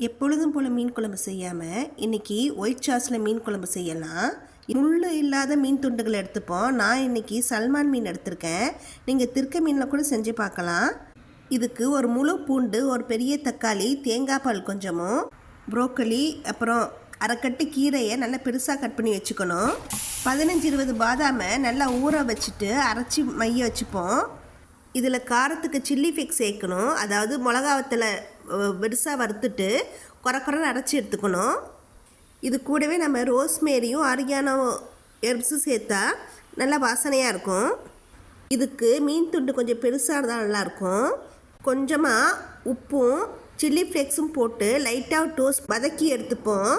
எப்பொழுதும் போல் மீன் குழம்பு செய்யாமல் இன்றைக்கி ஒயிட் சாஸில் மீன் குழம்பு செய்யலாம். முள் இல்லாத மீன் துண்டுகளை எடுத்துப்போம். நான் இன்றைக்கி சல்மான் மீன் எடுத்திருக்கேன். நீங்கள் திருக்க மீனில் கூட செஞ்சு பார்க்கலாம். இதுக்கு ஒரு முழு பூண்டு, ஒரு பெரிய தக்காளி, தேங்காய் பால் கொஞ்சமும், ப்ரோக்கலி, அப்புறம் அரைக்கட்டு கீரையை நல்லா பெருசாக கட் பண்ணி வச்சுக்கணும். 15-20 பாதாமை நல்லா ஊற வச்சுட்டு அரைச்சி மைய வச்சுப்போம். இதில் காரத்துக்கு சில்லி ஃபிக்ஸ் சேர்க்கணும். அதாவது மிளகாவத்தில் பெருசாக வறுத்துட்டு குறைன்னு அரைச்சி எடுத்துக்கணும். இது கூடவே நம்ம ரோஸ்மேரியும் ஆரிகானோ ஹெர்ப்ஸும் சேர்த்தா நல்லா வாசனையாக இருக்கும். இதுக்கு மீன் துண்டு கொஞ்சம் பெருசாக இருந்தால் நல்லாயிருக்கும். கொஞ்சமாக உப்பும் சில்லி ஃப்ளேக்ஸும் போட்டு லைட்டாக டோஸ்ட் வதக்கி எடுத்துப்போம்.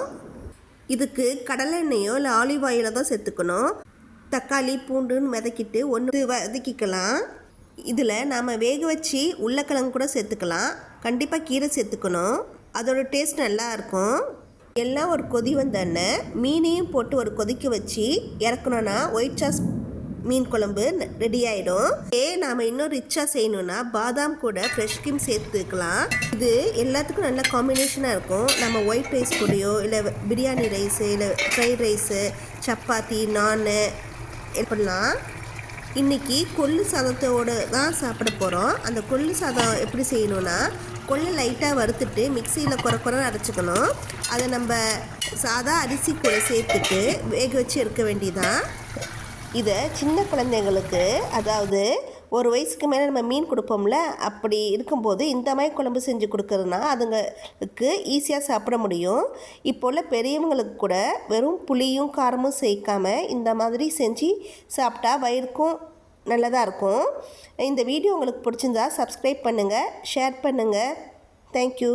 இதுக்கு கடலை எண்ணெயோ இல்லை ஆலிவ் ஆயிலோ தான் சேர்த்துக்கணும். தக்காளி பூண்டுன்னு வதக்கிட்டு ஒன்று வதக்கிக்கலாம். இதில் நாம் வேக வச்சு உருளைக்கிழங்கு கூட சேர்த்துக்கலாம். கண்டிப்பாக கீரை சேர்த்துக்கணும். அதோட டேஸ்ட் நல்லாயிருக்கும். எல்லாம் ஒரு கொதி வந்தோடனே மீனையும் போட்டு ஒரு கொதிக்க வச்சு இறக்கணுன்னா ஒயிட் சாஸ் மீன் குழம்பு ரெடி ஆகிடும். நாம் இன்னும் ரிச்சாக செய்யணுன்னா பாதாம் கூட ஃப்ரெஷ் க்ரீம் சேர்த்துக்கலாம். இது எல்லாத்துக்கும் நல்ல காம்பினேஷனாக இருக்கும். நம்ம ஒயிட் ரைஸ் கூடயோ இல்லை பிரியாணி ரைஸு இல்லை ஃப்ரைட் ரைஸு, சப்பாத்தி, நானு எப்படிலாம். இன்றைக்கி கொள்ளு சாதத்தோடு தான் சாப்பிட போகிறோம். அந்த கொள்ளு சாதம் எப்படி செய்யணுன்னா, கொள்ளை லைட்டாக வறுத்துட்டு மிக்சியில் குறைன்னு அரைச்சிக்கணும். அதை நம்ம சாதா அரிசி கூட சேர்த்துட்டு வேக வச்சு எடுக்க வேண்டியதான். இதை சின்ன குழந்தைங்களுக்கு, அதாவது 1 வயசுக்கு மேலே நம்ம மீன் கொடுப்போம்ல, அப்படி இருக்கும்போது இந்த மாதிரி குழம்பு செஞ்சு கொடுக்குறதுனா அதுங்களுக்கு ஈஸியாக சாப்பிட முடியும். இப்போ உள்ள பெரியவங்களுக்கு கூட வெறும் புளியும் காரமும் சேர்க்காமல் இந்த மாதிரி செஞ்சு சாப்பிட்டா வயிறுக்கும் நல்லதாக இருக்கும். இந்த வீடியோ உங்களுக்கு பிடிச்சிருந்தா சப்ஸ்கிரைப் பண்ணுங்கள், ஷேர் பண்ணுங்கள். தேங்க்யூ.